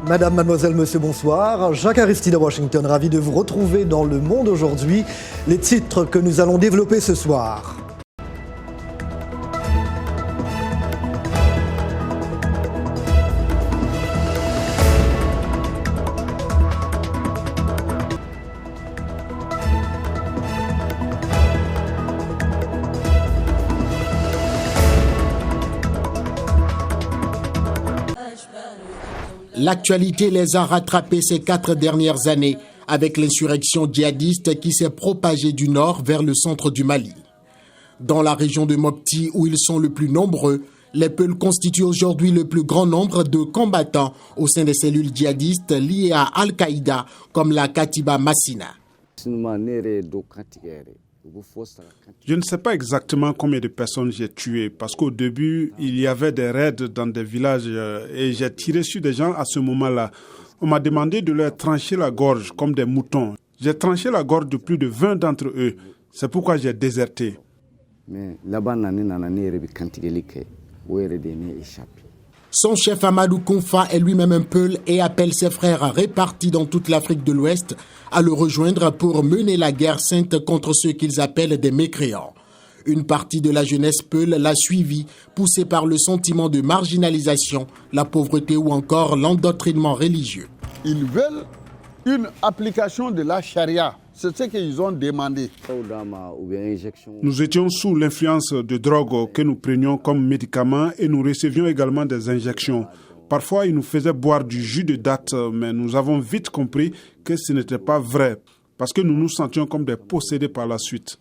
Madame, mademoiselle, monsieur, bonsoir. Jacques Aristide à Washington, ravi de vous retrouver dans Le Monde aujourd'hui. Les titres que nous allons développer ce soir. L'actualité les a rattrapés ces 4 dernières années avec l'insurrection djihadiste qui s'est propagée du nord vers le centre du Mali. Dans la région de Mopti, où ils sont le plus nombreux, les Peuls constituent aujourd'hui le plus grand nombre de combattants au sein des cellules djihadistes liées à Al-Qaïda, comme la Katiba Massina. Je ne sais pas exactement combien de personnes j'ai tuées parce qu'au début, il y avait des raids dans des villages et j'ai tiré sur des gens à ce moment-là. On m'a demandé de leur trancher la gorge comme des moutons. J'ai tranché la gorge de plus de 20 d'entre eux. C'est pourquoi j'ai déserté. Son chef Amadou Konfa est lui-même un Peul et appelle ses frères répartis dans toute l'Afrique de l'Ouest à le rejoindre pour mener la guerre sainte contre ceux qu'ils appellent des mécréants. Une partie de la jeunesse Peul l'a suivi, poussée par le sentiment de marginalisation, la pauvreté ou encore l'endoctrinement religieux. Ils veulent une application de la charia. C'est ce qu'ils ont demandé. Nous étions sous l'influence de drogue que nous prenions comme médicament et nous recevions également des injections. Parfois, ils nous faisaient boire du jus de date, mais nous avons vite compris que ce n'était pas vrai, parce que nous nous sentions comme des possédés par la suite.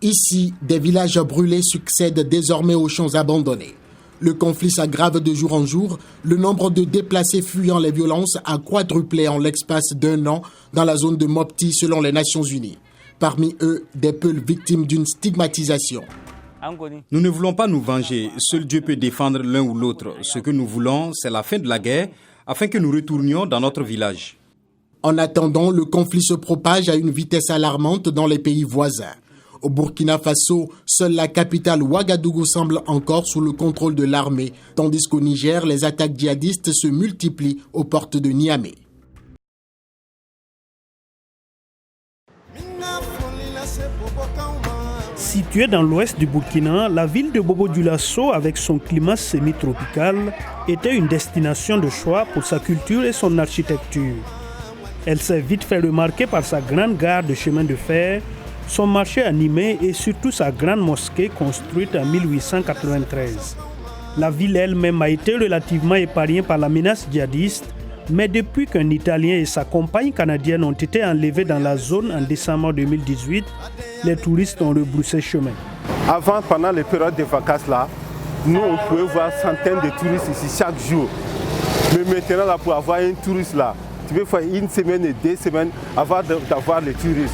Ici, des villages brûlés succèdent désormais aux champs abandonnés. Le conflit s'aggrave de jour en jour. Le nombre de déplacés fuyant les violences a quadruplé en l'espace d'1 an dans la zone de Mopti selon les Nations Unies. Parmi eux, des Peuls victimes d'une stigmatisation. Nous ne voulons pas nous venger. Seul Dieu peut défendre l'un ou l'autre. Ce que nous voulons, c'est la fin de la guerre afin que nous retournions dans notre village. En attendant, le conflit se propage à une vitesse alarmante dans les pays voisins. Au Burkina Faso, seule la capitale Ouagadougou semble encore sous le contrôle de l'armée, tandis qu'au Niger, les attaques djihadistes se multiplient aux portes de Niamey. Située dans l'ouest du Burkina, la ville de Bobo-Dioulasso, avec son climat semi-tropical, était une destination de choix pour sa culture et son architecture. Elle s'est vite fait remarquer par sa grande gare de chemin de fer, son marché animé et surtout sa grande mosquée construite en 1893. La ville elle-même a été relativement épargnée par la menace djihadiste, mais depuis qu'un Italien et sa compagne canadienne ont été enlevés dans la zone en décembre 2018, les touristes ont rebroussé chemin. Avant, pendant les périodes de vacances là, nous on pouvait voir centaines de touristes ici chaque jour. Mais maintenant là, pour avoir un touriste là, tu peux faire 1 semaine et 2 semaines avant d'avoir les touristes.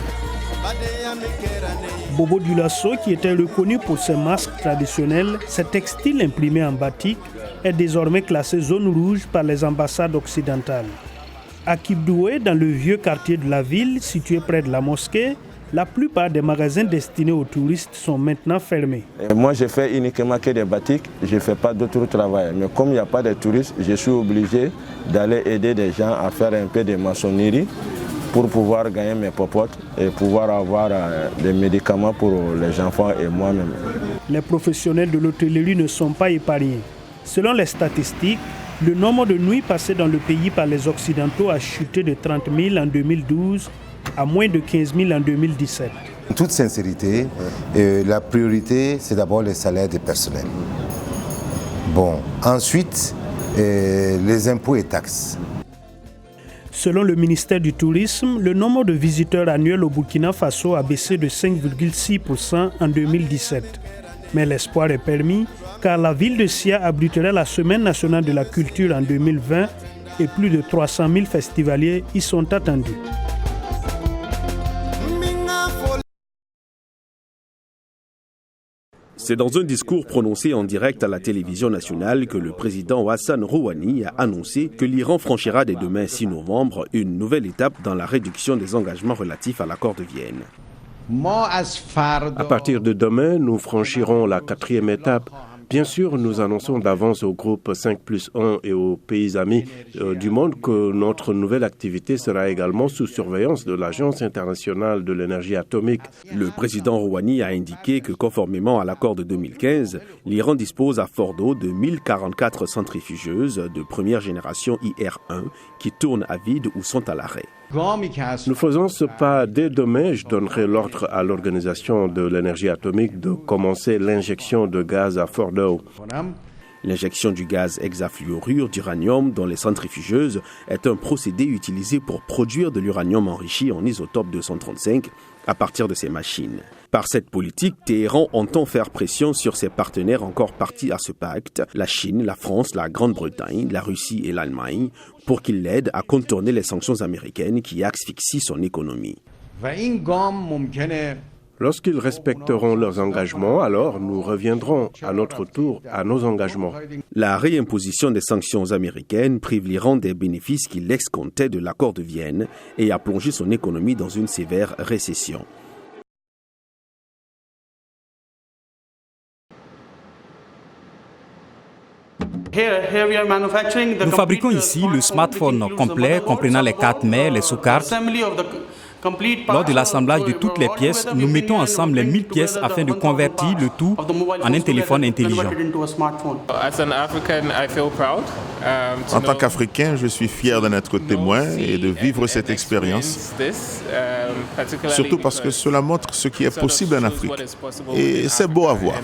Bobo-Dioulasso, qui était reconnu pour ses masques traditionnels, ses textiles imprimés en batik, est désormais classé zone rouge par les ambassades occidentales. À Kibdoué, dans le vieux quartier de la ville, situé près de la mosquée, la plupart des magasins destinés aux touristes sont maintenant fermés. Moi, je fais uniquement que des batiks, je ne fais pas d'autres travail. Mais comme il n'y a pas de touristes, je suis obligé d'aller aider des gens à faire un peu de maçonnerie pour pouvoir gagner mes popotes et pouvoir avoir des médicaments pour les enfants et moi-même. Les professionnels de l'hôtellerie ne sont pas épargnés. Selon les statistiques, le nombre de nuits passées dans le pays par les Occidentaux a chuté de 30 000 en 2012 à moins de 15 000 en 2017. En toute sincérité, la priorité, c'est d'abord les salaires des personnels. Bon, ensuite, les impôts et taxes. Selon le ministère du Tourisme, le nombre de visiteurs annuels au Burkina Faso a baissé de 5,6% en 2017. Mais l'espoir est permis car la ville de Sia abriterait la Semaine nationale de la culture en 2020 et plus de 300 000 festivaliers y sont attendus. C'est dans un discours prononcé en direct à la télévision nationale que le président Hassan Rouhani a annoncé que l'Iran franchira dès demain 6 novembre une nouvelle étape dans la réduction des engagements relatifs à l'accord de Vienne. À partir de demain, nous franchirons la 4e étape Bien sûr, nous annonçons d'avance au groupe 5+1 et aux pays amis du monde que notre nouvelle activité sera également sous surveillance de l'Agence internationale de l'énergie atomique. Le président Rouhani a indiqué que conformément à l'accord de 2015, l'Iran dispose à Fordo de 1044 centrifugeuses de première génération IR1 qui tournent à vide ou sont à l'arrêt. Nous faisons ce pas dès demain. Je donnerai l'ordre à l'Organisation de l'énergie atomique de commencer l'injection de gaz à Fordo. L'injection du gaz hexafluorure d'uranium dans les centrifugeuses est un procédé utilisé pour produire de l'uranium enrichi en isotope 235 à partir de ces machines. Par cette politique, Téhéran entend faire pression sur ses partenaires encore partis à ce pacte, la Chine, la France, la Grande-Bretagne, la Russie et l'Allemagne, pour qu'ils l'aident à contourner les sanctions américaines qui asphyxient son économie. Lorsqu'ils respecteront leurs engagements, alors nous reviendrons à notre tour à nos engagements. La réimposition des sanctions américaines prive l'Iran des bénéfices qu'il escomptait de l'accord de Vienne et a plongé son économie dans une sévère récession. Nous fabriquons ici le smartphone complet comprenant les cartes mères, les sous-cartes. Lors de l'assemblage de toutes les pièces, nous mettons ensemble les 1000 pièces afin de convertir le tout en un téléphone intelligent. En tant qu'Africain, je suis fier d'en être témoin et de vivre cette expérience, surtout parce que cela montre ce qui est possible en Afrique. Et c'est beau à voir.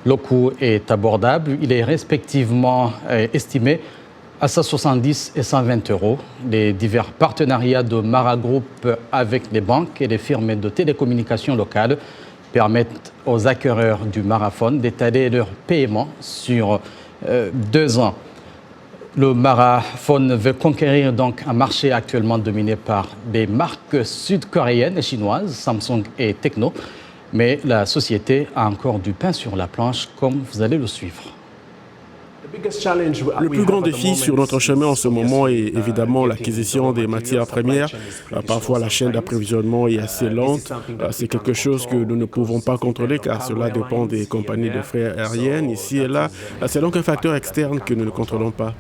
Le coût est abordable. Il est respectivement estimé à 170 et 120 euros. Les divers partenariats de Mara Group avec les banques et les firmes de télécommunications locales permettent aux acquéreurs du Maraphone d'étaler leur paiement sur 2 ans. Le Maraphone veut conquérir donc un marché actuellement dominé par des marques sud-coréennes et chinoises, Samsung et Tecno. Mais la société a encore du pain sur la planche, comme vous allez le suivre. Le plus grand défi sur notre chemin en ce moment est évidemment l'acquisition des matières premières. Parfois, la chaîne d'approvisionnement est assez lente. C'est quelque chose que nous ne pouvons pas contrôler car cela dépend des compagnies de fret aériennes ici et là. C'est donc un facteur externe que nous ne contrôlons pas.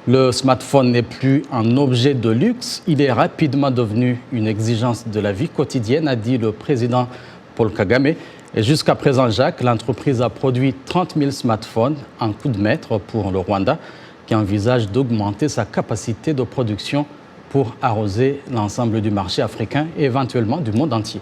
Le smartphone n'est plus un objet de luxe, il est rapidement devenu une exigence de la vie quotidienne, a dit le président Paul Kagame. Et jusqu'à présent, Jacques, l'entreprise a produit 30 000 smartphones en coup de maître pour le Rwanda, qui envisage d'augmenter sa capacité de production pour arroser l'ensemble du marché africain et éventuellement du monde entier.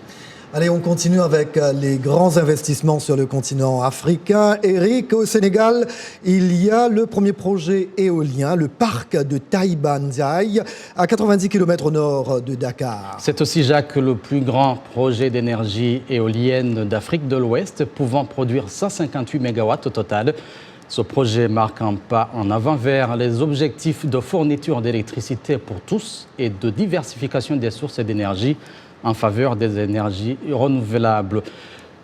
Allez, on continue avec les grands investissements sur le continent africain. Eric, au Sénégal, il y a le premier projet éolien, le parc de Taïba Ndiaye, à 90 km au nord de Dakar. C'est aussi, Jacques, le plus grand projet d'énergie éolienne d'Afrique de l'Ouest, pouvant produire 158 MW au total. Ce projet marque un pas en avant vers les objectifs de fourniture d'électricité pour tous et de diversification des sources d'énergie en faveur des énergies renouvelables.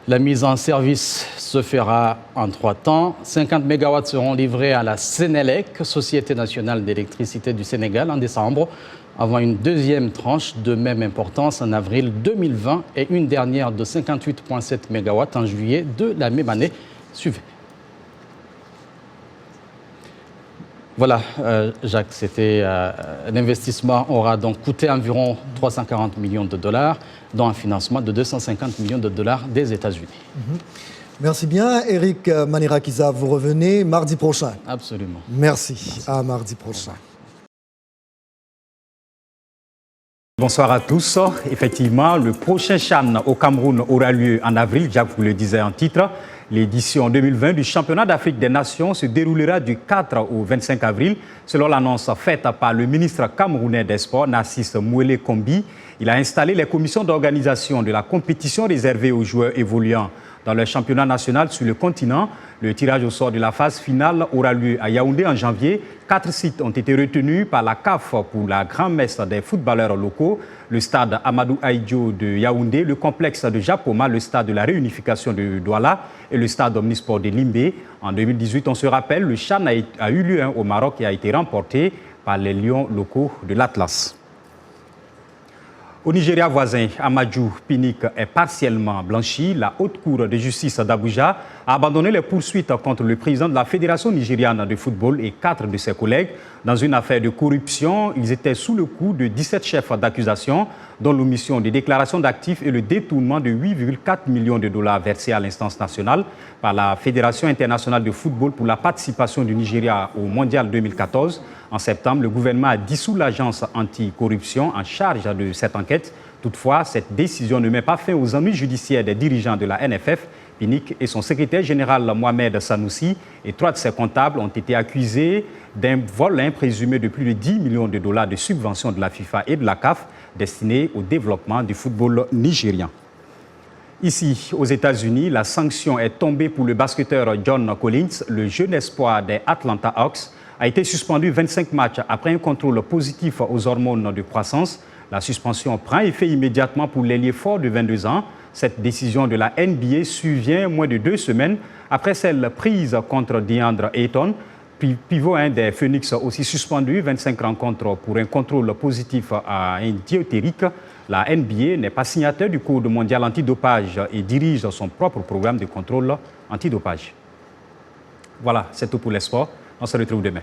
La mise en service se fera en 3 temps. 50 MW seront livrés à la Sénélec, Société nationale d'électricité du Sénégal, en décembre, avant une deuxième tranche de même importance en avril 2020 et une dernière de 58,7 MW en juillet de la même année. Suivez. Voilà, Jacques, l'investissement aura donc coûté environ 340 millions de dollars, dont un financement de 250 millions de dollars des États-Unis. Merci bien. Eric Manirakiza, vous revenez mardi prochain. Absolument. Merci. À mardi prochain. Bonsoir à tous. Effectivement, le prochain CHAN au Cameroun aura lieu en avril, Jacques vous le disait en titre. L'édition 2020 du championnat d'Afrique des Nations se déroulera du 4 au 25 avril, selon l'annonce faite par le ministre camerounais des Sports, Narcisse Mouélé Kombi. Il a installé les commissions d'organisation de la compétition réservée aux joueurs évoluant dans le championnat national sur le continent. Le tirage au sort de la phase finale aura lieu à Yaoundé en janvier. 4 sites ont été retenus par la CAF pour la grand-messe des footballeurs locaux. Le stade Amadou Ahidjo de Yaoundé, le complexe de Japoma, le stade de la réunification de Douala et le stade Omnisport de Limbé. En 2018, on se rappelle, le CHAN a eu lieu au Maroc et a été remporté par les Lions locaux de l'Atlas. Au Nigeria voisin, Amadou Pinnick est partiellement blanchi. La haute cour de justice d'Abuja a abandonné les poursuites contre le président de la Fédération nigériane de football et 4 de ses collègues. Dans une affaire de corruption, ils étaient sous le coup de 17 chefs d'accusation, dont l'omission de déclaration d'actifs et le détournement de 8,4 millions de dollars versés à l'instance nationale par la Fédération internationale de football pour la participation du Nigeria au Mondial 2014. En septembre, le gouvernement a dissous l'agence anticorruption en charge de cette enquête. Toutefois, cette décision ne met pas fin aux ennuis judiciaires des dirigeants de la NFF. Pinnick et son secrétaire général Mohamed Sanoussi et 3 de ses comptables ont été accusés d'un vol présumé de plus de 10 millions de dollars de subventions de la FIFA et de la CAF destinés au développement du football nigérien. Ici, aux États-Unis, la sanction est tombée pour le basketteur John Collins, le jeune espoir des Atlanta Hawks, a été suspendu 25 matchs après un contrôle positif aux hormones de croissance. La suspension prend effet immédiatement pour l'ailier fort de 22 ans. Cette décision de la NBA survient moins de 2 semaines après celle prise contre DeAndre Ayton, pivot des Phoenix, aussi suspendu 25 rencontres pour un contrôle positif à un diétérique. La NBA n'est pas signataire du Code mondial antidopage et dirige son propre programme de contrôle antidopage. Voilà, c'est tout pour les sports. On se retrouve demain.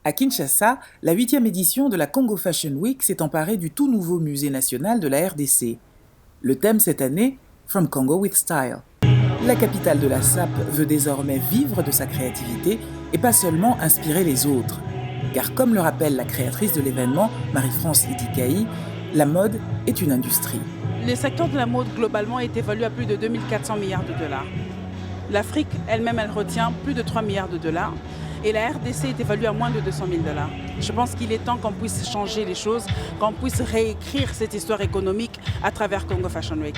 À Kinshasa, la 8e édition de la Congo Fashion Week s'est emparée du tout nouveau musée national de la RDC. Le thème cette année, From Congo with Style. La capitale de la SAP veut désormais vivre de sa créativité et pas seulement inspirer les autres. Car comme le rappelle la créatrice de l'événement, Marie-France Idikaï, la mode est une industrie. Le secteur de la mode globalement est évalué à plus de 2400 milliards de dollars. L'Afrique elle-même, elle retient plus de 3 milliards de dollars. Et la RDC est évaluée à moins de 200 000 $. Je pense qu'il est temps qu'on puisse changer les choses, qu'on puisse réécrire cette histoire économique à travers Congo Fashion Week.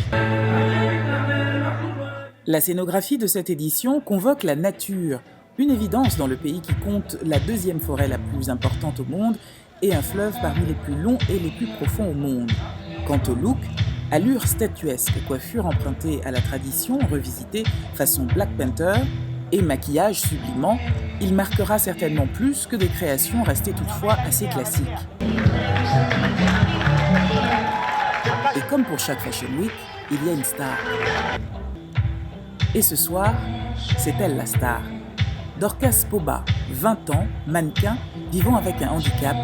La scénographie de cette édition convoque la nature, une évidence dans le pays qui compte la 2e forêt la plus importante au monde et un fleuve parmi les plus longs et les plus profonds au monde. Quant au look, allure statuesque, coiffure empruntée à la tradition, revisitée façon Black Panther, et maquillage sublimant, il marquera certainement plus que des créations restées toutefois assez classiques. Et comme pour chaque Fashion Week, il y a une star. Et ce soir, c'est elle la star. Dorcas Poba, 20 ans, mannequin, vivant avec un handicap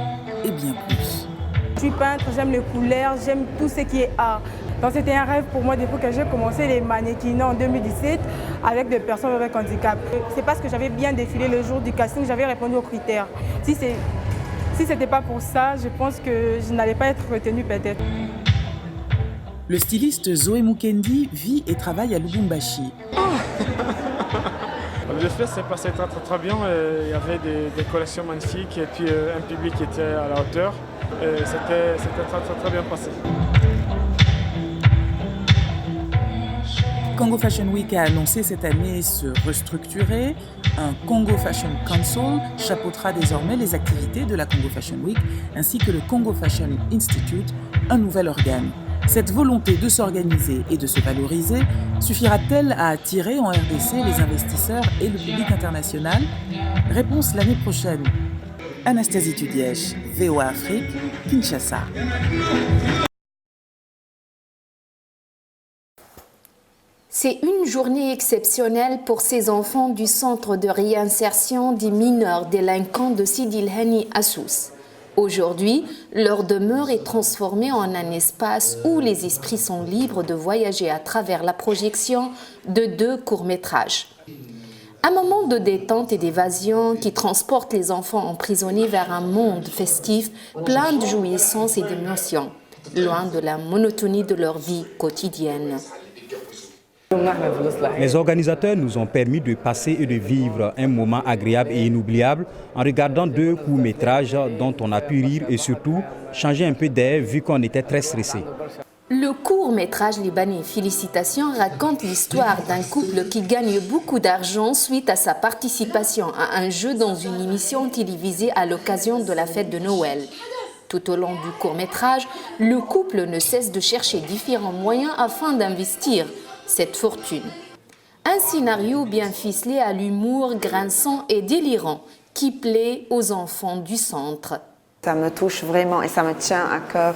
et bien plus. Je suis peintre, j'aime les couleurs, j'aime tout ce qui est art. Donc c'était un rêve pour moi depuis que j'ai commencé les mannequinats en 2017 avec des personnes avec handicap. C'est parce que j'avais bien défilé le jour du casting, j'avais répondu aux critères. Si ce n'était pas pour ça, je pense que je n'allais pas être retenue peut-être. Le styliste Zoé Mukendi vit et travaille à Lubumbashi. Le fest s'est passé très bien. Il y avait des collections magnifiques et puis un public qui était à la hauteur. C'était très bien passé. Congo Fashion Week a annoncé cette année se restructurer. Un Congo Fashion Council chapeautera désormais les activités de la Congo Fashion Week, ainsi que le Congo Fashion Institute, un nouvel organe. Cette volonté de s'organiser et de se valoriser suffira-t-elle à attirer en RDC les investisseurs et le public international? Réponse l'année prochaine. Anastasie Tudièche, VOA Afrique, Kinshasa. C'est une journée exceptionnelle pour ces enfants du centre de réinsertion des mineurs délinquants de Sidi El Hani à Sousse. Aujourd'hui, leur demeure est transformée en un espace où les esprits sont libres de voyager à travers la projection de 2 courts-métrages. Un moment de détente et d'évasion qui transporte les enfants emprisonnés vers un monde festif, plein de jouissances et d'émotions, loin de la monotonie de leur vie quotidienne. Les organisateurs nous ont permis de passer et de vivre un moment agréable et inoubliable en regardant 2 courts-métrages dont on a pu rire et surtout changer un peu d'air vu qu'on était très stressé. Le court-métrage libanais Félicitations raconte l'histoire d'un couple qui gagne beaucoup d'argent suite à sa participation à un jeu dans une émission télévisée à l'occasion de la fête de Noël. Tout au long du court-métrage, le couple ne cesse de chercher différents moyens afin d'investir cette fortune. Un scénario bien ficelé à l'humour grinçant et délirant qui plaît aux enfants du centre. Ça me touche vraiment et ça me tient à cœur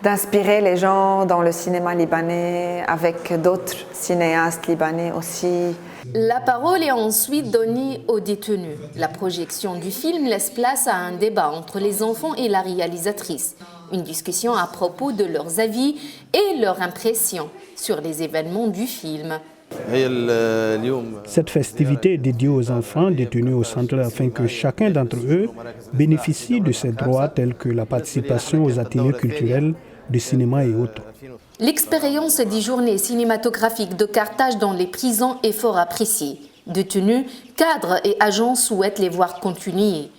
d'inspirer les gens dans le cinéma libanais avec d'autres cinéastes libanais aussi. La parole est ensuite donnée aux détenus. La projection du film laisse place à un débat entre les enfants et la réalisatrice. Une discussion à propos de leurs avis et leurs impressions sur les événements du film. Cette festivité est dédiée aux enfants détenus au centre afin que chacun d'entre eux bénéficie de ses droits tels que la participation aux ateliers culturels, de cinéma et autres. L'expérience des journées cinématographiques de Carthage dans les prisons est fort appréciée. Détenus, cadres et agents souhaitent les voir continuer.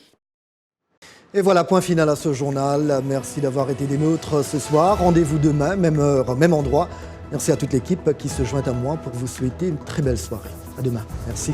Et voilà, point final à ce journal. Merci d'avoir été des nôtres ce soir. Rendez-vous demain, même heure, même endroit. Merci à toute l'équipe qui se joint à moi pour vous souhaiter une très belle soirée. À demain. Merci.